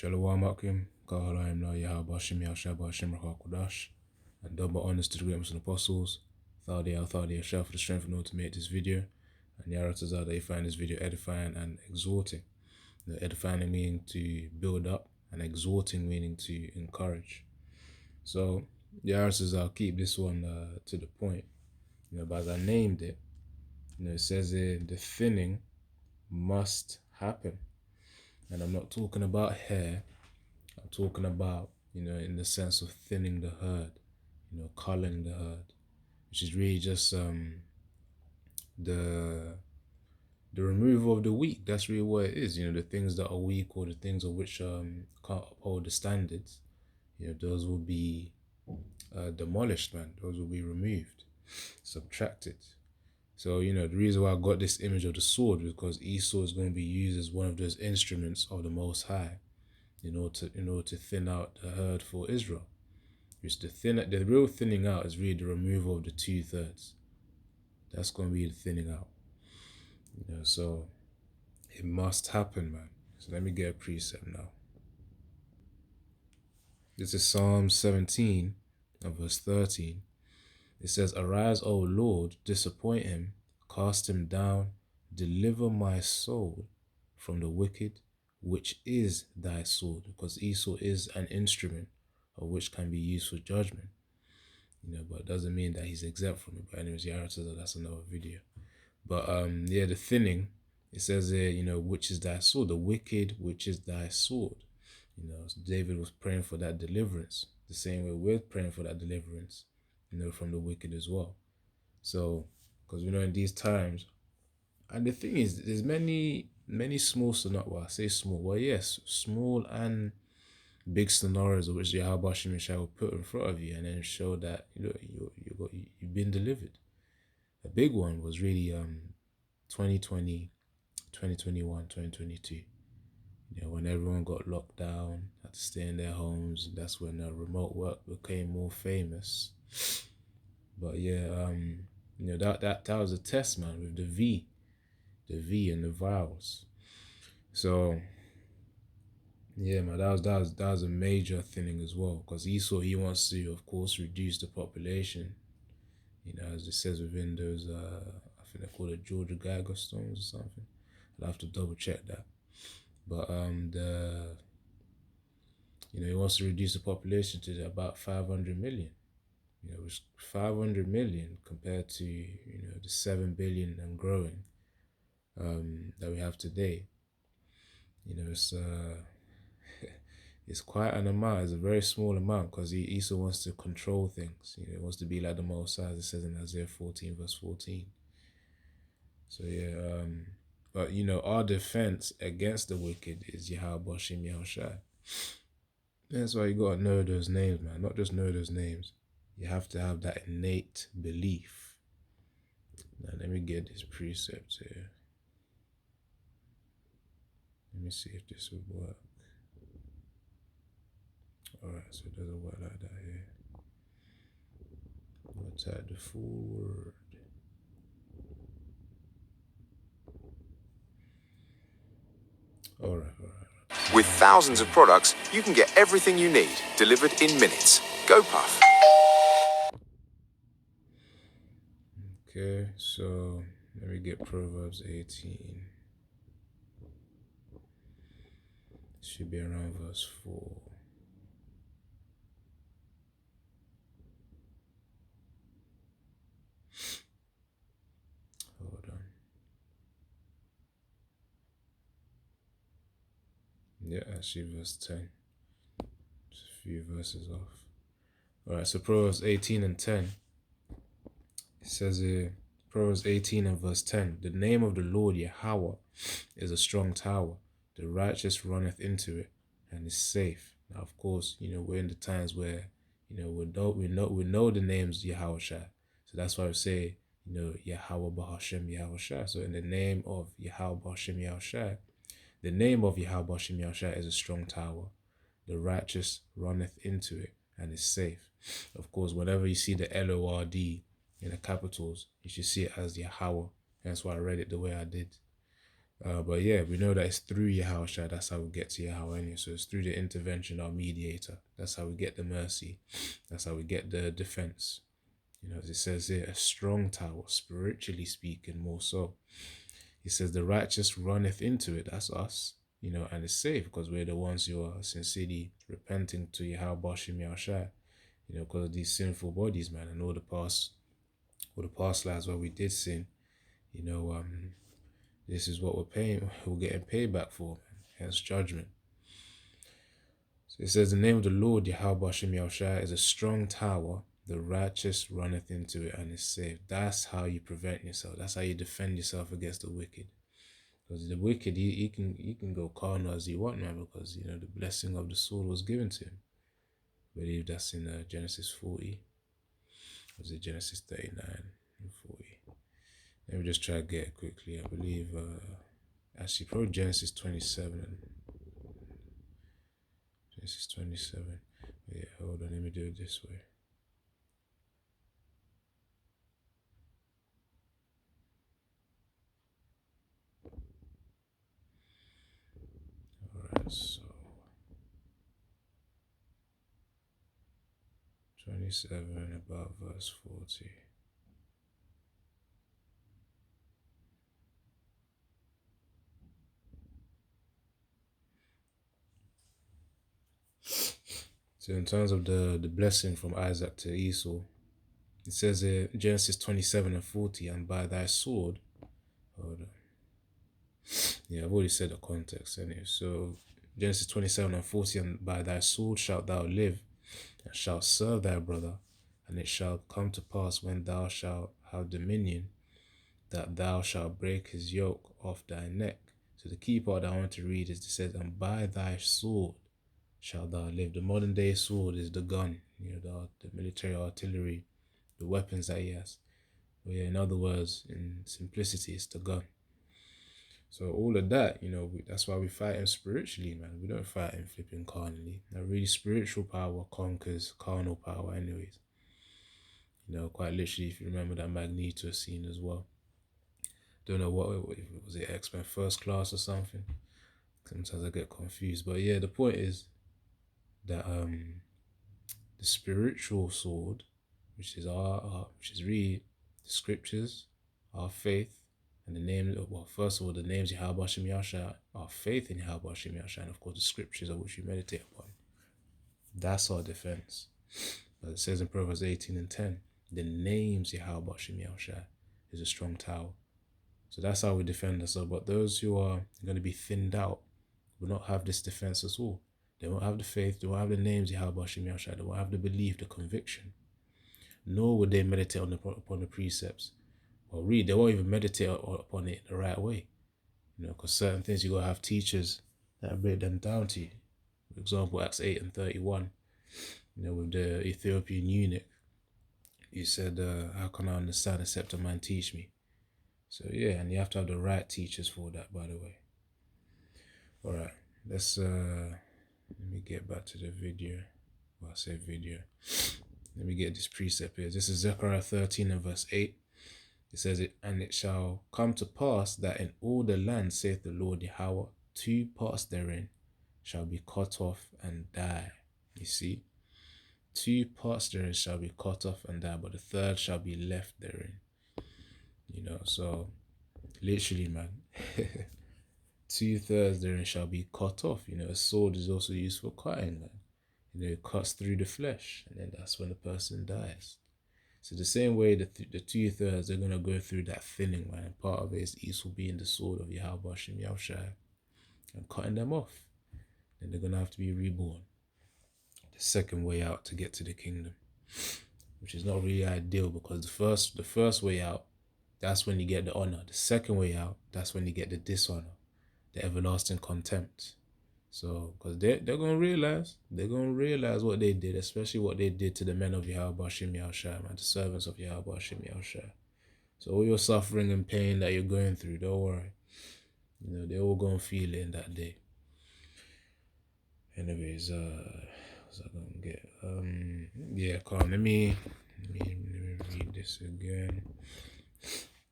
Shalom Akim, Kahalaim Na Yahaba Shim Yashab Hashem Rahakudash, and double honors to the great Muslim apostles, Thadi Al Thadi Yashab for the strength and order to make this video, and Yaratazah that you find this video edifying and exhorting. The edifying meaning to build up, and exhorting meaning to encourage. So, Yaratazah, keep this one to the point. But as I named it, it says the thinning must happen. And I'm not talking about hair, I'm talking about, in the sense of thinning the herd, culling the herd, which is really just the removal of the weak. That's really what it is. The things that are weak, or the things of which can't uphold the standards, those will be demolished, man. Those will be removed, subtracted. So, the reason why I got this image of the sword was because Esau is going to be used as one of those instruments of the Most High in order to thin out the herd for Israel. The real thinning out is really the removal of the 2/3. That's going to be the thinning out. So it must happen, man. So let me get a precept now. This is Psalm 17 and verse 13. It says, "Arise, O Lord, disappoint him, cast him down, deliver my soul from the wicked, which is thy sword," because Esau is an instrument of which can be used for judgment. But it doesn't mean that he's exempt from it. But anyways, that's another video. But the thinning, it says there, which is thy sword, the wicked, which is thy sword. David was praying for that deliverance, the same way we're praying for that deliverance, from the wicked as well. So, because in these times, and the thing is, there's many small scenarios. Well, I say small. Well, yes, small and big scenarios of which Yahweh Shemeshai will put in front of you, and then show that you've been delivered. A big one was really 2020, 2021, 2022. When everyone got locked down, had to stay in their homes. That's when remote work became more famous. But yeah, that was a test, man, with the V and the vowels. So yeah, man, that was a major thinning as well, because Esau, he wants to, of course, reduce the population. As it says within those, I think they're called the Georgia Guidestones or something. I'll have to double check that. But he wants to reduce the population to about 500 million. Which 500 million compared to the 7 billion and growing that we have today. It's it's quite an amount. It's a very small amount, because he Esau wants to control things. He wants to be like the Most High, as it says in Isaiah 14 verse 14. So yeah, but our defense against the wicked is Yahweh Shem Yahushai. That's why you gotta know those names, man. Not just know those names. You have to have that innate belief. Now let me get this precept here. Let me see if this would work. Alright, so it doesn't work like that here. I'll type the full word. Alright. With thousands of products, you can get everything you need delivered in minutes. GoPuff. Okay, so let me get Proverbs 18. It should be around verse 4. Hold on. Yeah, actually verse 10. Just a few verses off. Alright, so Proverbs 18 and 10. It says here, Proverbs 18 and verse 10, "The name of the Lord Yahweh is a strong tower. The righteous runneth into it and is safe." Now, of course, we're in the times where, we know the names Yahweh Shai. So that's why we say, Yahweh Bahashem Yahweh Shai. So in the name of Yahweh Bahashem Yahweh Shai, the name of Yahweh Bahashem Yahweh Shai is a strong tower. The righteous runneth into it and is safe. Of course, whenever you see the LORD in the capitals, you should see it as Yahweh. That's why I read it the way I did. But yeah, we know that it's through Yahushua. That's how we get to Yahweh anyway. So it's through the intervention of our mediator. That's how we get the mercy. That's how we get the defense. As it says here, a strong tower, spiritually speaking, more so. He says the righteous runneth into it. That's us. And it's safe because we're the ones who are sincerely repenting to Yahweh Bashim Yahushua. Because of these sinful bodies, man, and all the past lives where we did sin. This is what we're getting payback for, man. Hence judgment. So it says the name of the Lord Yahweh Bashim Yahushua is a strong tower. The righteous runneth into it and is saved. That's how you prevent yourself. That's how you defend yourself against the wicked. Because the wicked, he can go carnal as he want, man, because the blessing of the sword was given to him. I believe that's in Genesis 40. Or was it Genesis 39 and 40? Let me just try to get it quickly. I believe actually probably Genesis 27. Genesis 27. But yeah, hold on, let me do it this way. Alright, so 27 about verse 40. So in terms of the blessing from Isaac to Esau, it says in Genesis 27 and 40, and by thy sword, hold on. Yeah, I've already said the context anyway. So Genesis 27 and 40, and by thy sword shalt thou live, and shalt serve thy brother, and it shall come to pass when thou shalt have dominion, that thou shalt break his yoke off thy neck. So the key part that I want to read is it says, and by thy sword shalt thou live. The modern day sword is the gun, the military artillery, the weapons that he has. But yeah, in other words, in simplicity, it's the gun. So all of that, that's why we fight him spiritually, man. We don't fight him flipping carnally. Now, really, spiritual power conquers carnal power, anyways. Quite literally, if you remember that Magneto scene as well. Don't know what was it, X-Men First Class or something. Sometimes I get confused, but yeah, the point is that the spiritual sword, which is which is really the scriptures, our faith, and the name. Well, first of all, the names Yahweh Shem Yahshua, our faith in Yahweh Shem Yahshua, and of course the scriptures of which we meditate upon. That's our defense. But it says in Proverbs 18 and 10, the names Yahweh Shem Yahshua is a strong tower. So that's how we defend ourselves. But those who are going to be thinned out will not have this defense at all. They won't have the faith, they won't have the names Yahweh Shem Yahshua, they won't have the belief, the conviction. Nor would they meditate upon the precepts. Or read, they won't even meditate upon it the right way. Because certain things you got to have teachers that break them down to you. For example, Acts 8 and 31, with the Ethiopian eunuch, he said, how can I understand except a man teach me? So yeah, and you have to have the right teachers for that, by the way. All right, let's let me get back to the video. Well, I say video. Let me get this precept here. This is Zechariah 13 and verse 8. It says, and it shall come to pass that in all the land, saith the Lord Yahweh, 2 parts therein shall be cut off and die. You see? 2 parts therein shall be cut off and die, but the third shall be left therein. So literally, man, 2/3 therein shall be cut off. A sword is also used for cutting, man. It cuts through the flesh, and then that's when the person dies. So the same way the 2/3 they're gonna go through that thinning, man. And part of it is Esau being the sword of Yahweh Shem Yahushua and cutting them off. Then they're gonna have to be reborn. The second way out to get to the kingdom, which is not really ideal because the first way out, that's when you get the honor. The second way out, that's when you get the dishonor, the everlasting contempt. So, because they're going to realize what they did, especially what they did to the men of Yahweh Shem Yahushua, man, the servants of Yahweh Shem Yahushua. So all your suffering and pain that you're going through, don't worry. They're all going to feel it in that day. Anyways, what's I going to get? Yeah, come on, let me read this again.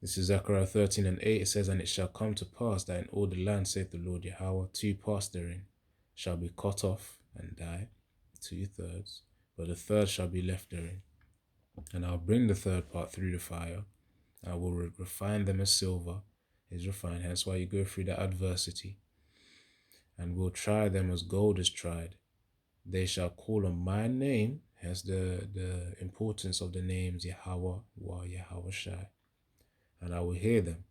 This is Zechariah 13:8. It says, "And it shall come to pass that in all the land, saith the Lord Yahweh, 2 parts therein shall be cut off and die, 2/3, but the third shall be left therein. And I'll bring the third part through the fire. I will refine them as silver is refined." Hence why you go through that adversity. "And will try them as gold is tried. They shall call on my name." Hence the importance of the names Yahweh, Wa, Yahweh Shai. "And I will hear them.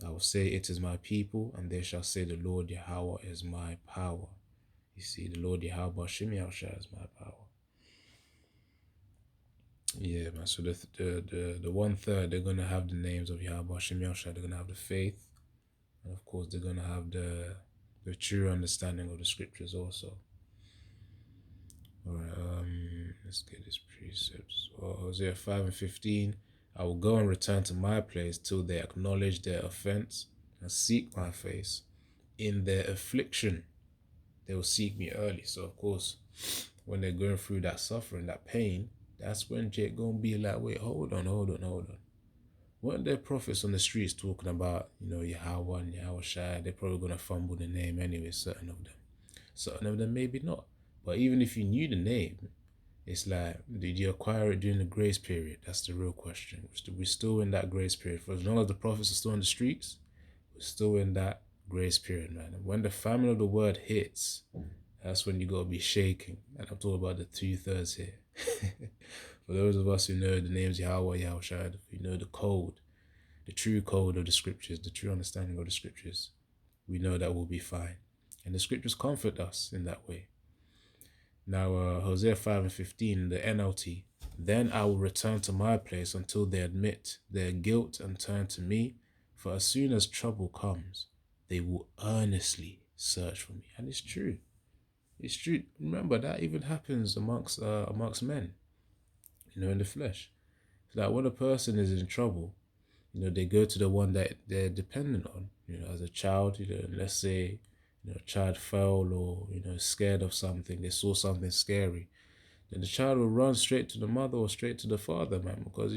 I will say, it is my people, and they shall say, the Lord Yahweh is my power." You see, the Lord Yahweh Shem Yahushua is my power. Yeah, man. So the 1/3, they're gonna have the names of Yahweh Shem Yahushua. They're gonna have the faith, and of course, they're gonna have the true understanding of the scriptures also. All right. Let's get this precepts. Well, Hosea 5:15. "I will go and return to my place till they acknowledge their offense and seek my face. In their affliction, they will seek me early." So, of course, when they're going through that suffering, that pain, that's when Jake gonna be like, wait, hold on. Weren't there prophets on the streets talking about, Yahweh and Yahweh Shai? They're probably gonna fumble the name anyway, certain of them. Certain of them maybe not. But even if you knew the name, it's like, did you acquire it during the grace period? That's the real question. We're still in that grace period. For as long as the prophets are still in the streets, we're still in that grace period, man. And when the famine of the word hits, that's when you gotta be shaking. And I'm talking about the 2/3 here. For those of us who know the names Yahweh, Yahweh Shai, who know the code, the true code of the scriptures, the true understanding of the scriptures, we know that we'll be fine. And the scriptures comfort us in that way. Now, Hosea 5:15, the NLT. "Then I will return to my place until they admit their guilt and turn to me. For as soon as trouble comes, they will earnestly search for me." And it's true. It's true. Remember, that even happens amongst men, in the flesh. It's like when a person is in trouble, they go to the one that they're dependent on. As a child, let's say, a child fell or, scared of something, they saw something scary, then the child will run straight to the mother or straight to the father, man, because,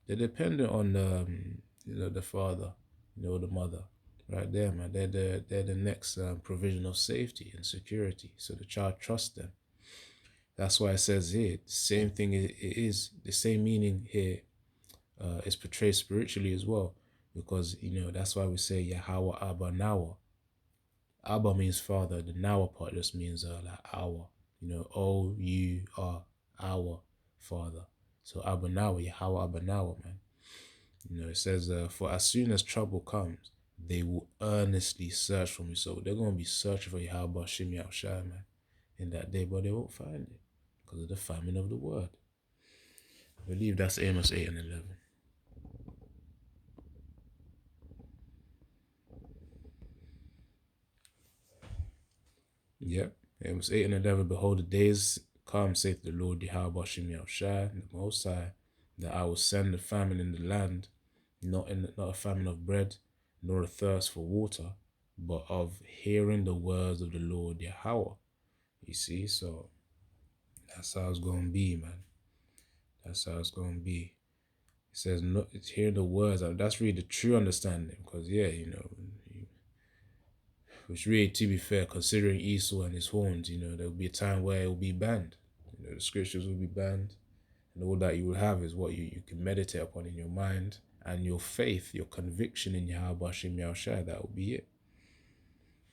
they're dependent on, the father, the mother, right there, man. They're the next provision of safety and security. So the child trusts them. That's why it says here, the same thing, it is the same meaning here is portrayed spiritually as well, because that's why we say Yahweh Abba Nawa. Abba means father. The Nawa part just means like our. O-U-R, our father. So Abba Nawa, Yahweh Abba Nawa, man. It says, "For as soon as trouble comes, they will earnestly search for me." So they're gonna be searching for Yahweh Shem Yahushua, man, in that day, but they won't find it because of the famine of the word. I believe that's Amos 8:11. Yep. Amos 8:11. "Behold, the days come, saith the Lord Yahweh Shem Yahushua, the Most High, that I will send a famine in the land, not a famine of bread, nor a thirst for water, but of hearing the words of the Lord Yahweh." You see, so that's how it's gonna be, man. That's how it's gonna be. It says, "No, it's hearing the words." That's really the true understanding, because which really, to be fair, considering Esau and his horns, there will be a time where it will be banned. The scriptures will be banned, and all that you will have is what you can meditate upon in your mind, and your faith, your conviction in Yahweh Shem Yahushua. That would be it.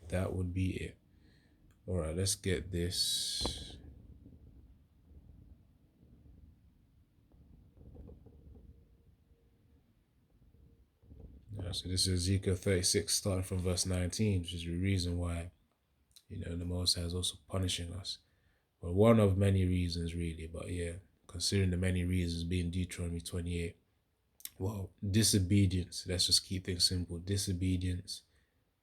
That would be it. All right, let's get this. So this is Ezekiel 36, starting from verse 19, which is the reason why, the Most High is also punishing us. Well, one of many reasons, really, but yeah, considering the many reasons being Deuteronomy 28. Well, disobedience, let's just keep things simple. Disobedience,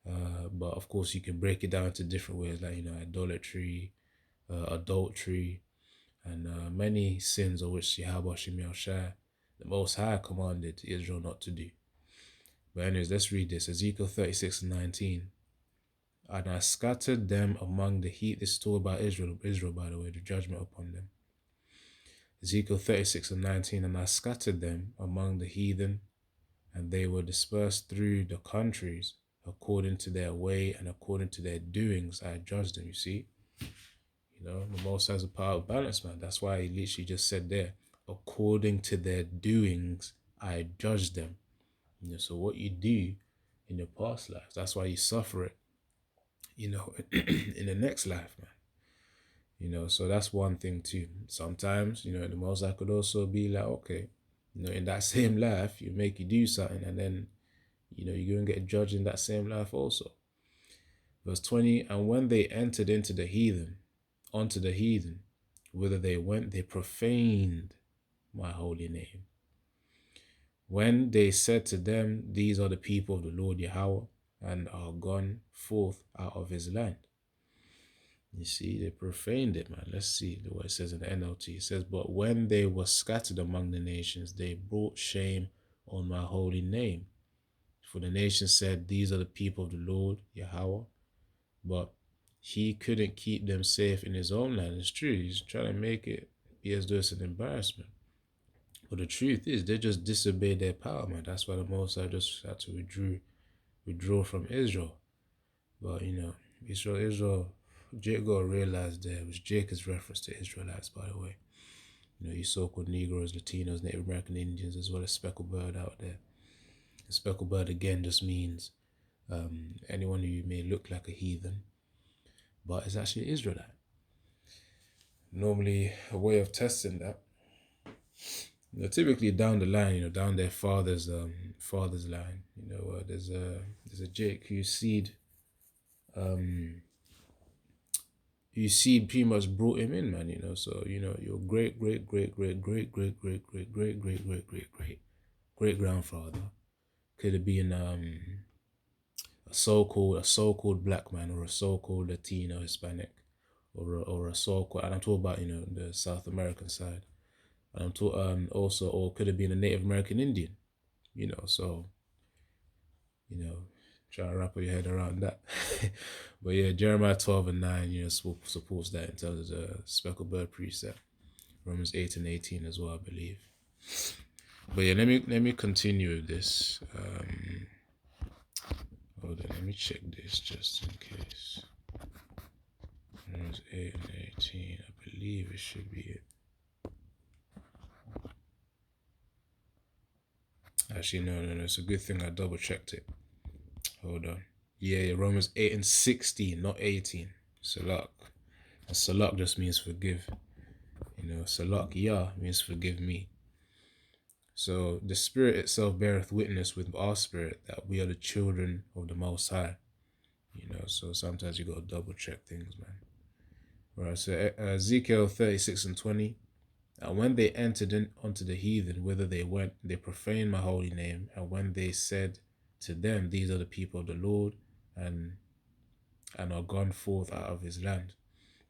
but of course you can break it down into different ways, like, idolatry, adultery, and many sins of which Yahweh Shem Yahushua, the Most High, commanded Israel not to do. But anyways, let's read this. Ezekiel 36:19. "And I scattered them among the heath." This is talking about Israel, by the way, the judgment upon them. Ezekiel 36:19. "And I scattered them among the heathen and they were dispersed through the countries according to their way and according to their doings. I judged them, you see. The Most has a power of balance, man. That's why he literally just said there, according to their doings, I judge them. So what you do in your past life, that's why you suffer it, in the next life, man. So that's one thing too. Sometimes, the Most High could also be like, okay, in that same life, you make you do something, and then, you're going to get judged in that same life also. Verse 20, and when they entered onto the heathen, whither they went, they profaned my holy name. When they said to them, these are the people of the Lord Yahweh, and are gone forth out of his land. You see, they profaned it, man. Let's see what it says in the NLT. It says, but when they were scattered among the nations, they brought shame on my holy name. For the nation said, these are the people of the Lord Yahweh. But he couldn't keep them safe in his own land. It's true. He's trying to make it be as though it's an embarrassment. But the truth is, they just disobeyed their power, man. That's why the Most High just had to withdraw from Israel. But, Israel, Jake got to realize there, which Jake is reference to Israelites, by the way. You so-called Negroes, Latinos, Native American Indians, as well as speckled bird out there. A speckled bird, again, just means anyone who may look like a heathen, but it's actually an Israelite. Normally, a way of testing that, typically down the line, down their father's line, there's a Jake whose seed pretty much brought him in, man. So your great grandfather could have been a so-called black man, or a so-called Latino, Hispanic, or a so-called, and I'm talking about the South American side. And I'm talking also, or could have been a Native American Indian, so try to wrap your head around that. But yeah, Jeremiah 12:9, supports that in terms of the speckled bird precept. Romans 8:18 as well, I believe. But yeah, let me continue with this. Hold on, let me check this just in case. Romans 8:18, I believe it should be it. Actually, no. It's a good thing I double checked it. Hold on. Yeah, Romans 8:16, not 18. Salak. And Salak just means forgive. Salak, means forgive me. So the Spirit itself beareth witness with our spirit that we are the children of the Most High. So sometimes you got to double check things, man. Right, so Ezekiel 36:20. And when they entered in unto the heathen, whither they went, they profaned my holy name. And when they said to them, these are the people of the Lord, and are gone forth out of his land.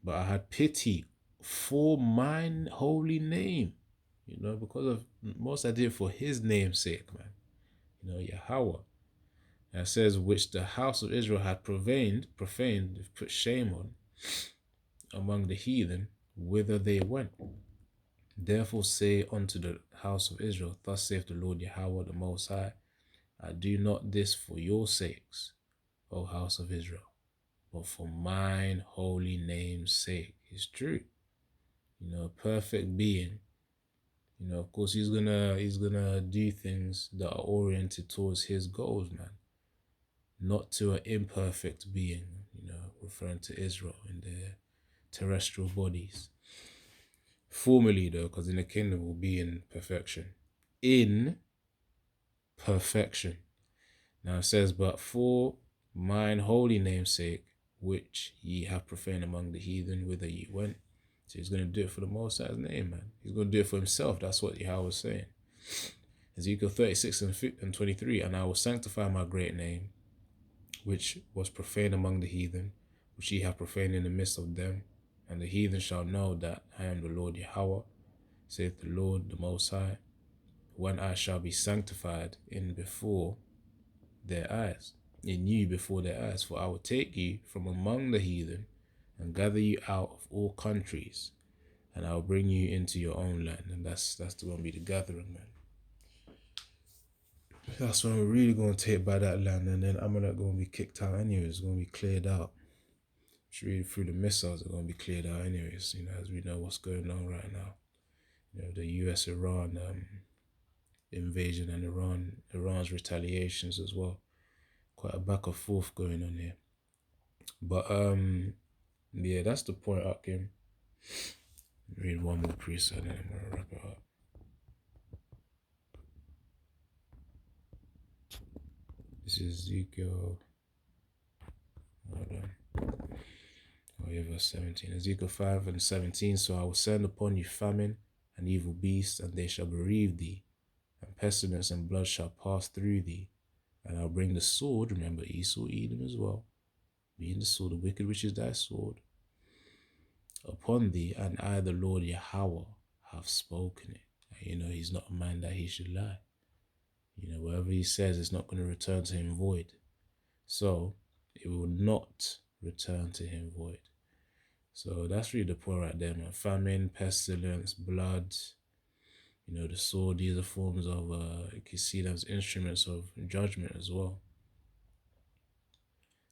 But I had pity for mine holy name, because of most I did for his name's sake, man. Yahweh. And it says, which the house of Israel had profaned, put shame on among the heathen, whither they went. Therefore say unto the house of Israel, thus saith the Lord Yahweh the Most High, I do not this for your sakes, O house of Israel, but for mine holy name's sake. It's true. Perfect being. Of course he's gonna do things that are oriented towards his goals, man. Not to an imperfect being, referring to Israel in their terrestrial bodies. Formerly, though, because in the kingdom will be in perfection. In perfection. Now it says, but for mine holy name's sake, which ye have profaned among the heathen, whither ye went. So he's going to do it for the Most High's name, man. He's going to do it for himself. That's what Yahweh was saying. Ezekiel 36:23, and I will sanctify my great name, which was profaned among the heathen, which ye have profaned in the midst of them. And the heathen shall know that I am the Lord Yahweh, saith the Lord the Most High, when I shall be sanctified in before their eyes, in you before their eyes. For I will take you from among the heathen, and gather you out of all countries, and I will bring you into your own land. And that's going to be the gathering, man. That's when we're really going to take back that land, and then Amalek going to be kicked out anyway. It's going to be cleared out. Really through the missiles are going to be cleared out anyways, as we know what's going on right now. The US-Iran invasion and Iran's retaliations as well. Quite a back and forth going on here. But yeah, that's the point, Akim. Read one more precept and then I'm gonna wrap it up. This is Ezekiel. Hold on. Oh yeah, verse 17. Ezekiel 5 and 17. So I will send upon you famine and evil beasts, and they shall bereave thee, and pestilence and blood shall pass through thee. And I'll bring the sword, remember Esau, Edom as well, being the sword, the wicked which is thy sword, upon thee, and I, the Lord Yahweh, have spoken it. And he's not a man that he should lie. Whatever he says, it's not going to return to him void. So, it will not return to him void. So, that's really the point right there, man. Famine, pestilence, blood, the sword, these are forms of, you can see them as instruments of judgment as well.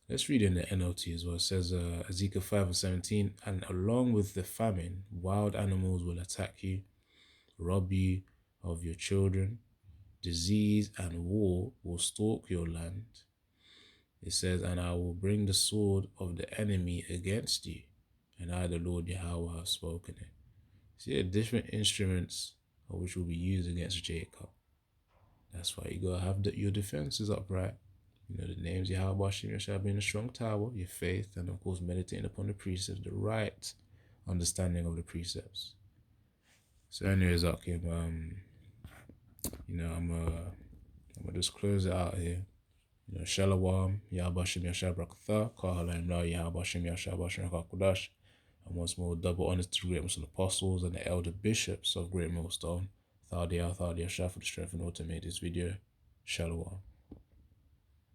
Let's read in the NLT as well. It says, Ezekiel 5 and 17, and along with the famine, wild animals will attack you, rob you of your children. Disease and war will stalk your land. It says, and I will bring the sword of the enemy against you, and I, the Lord Yahweh, have spoken it. See, different instruments which will be used against Jacob. That's why you gotta have your defenses upright. The names Yahweh Shem shall be in a strong tower, your faith, and of course meditating upon the precepts, the right understanding of the precepts. So anyways, okay, I'm gonna just close it out here. Shalom, Yahweh Shem Yashab Rakatha, Kahalayim La Yahweh Shem Yashab Hashem Kudash. And once more, double honors to the great Muslim apostles and the elder bishops of Great Millstone. Thadia Shah for the strength and order to make this video. Shalom.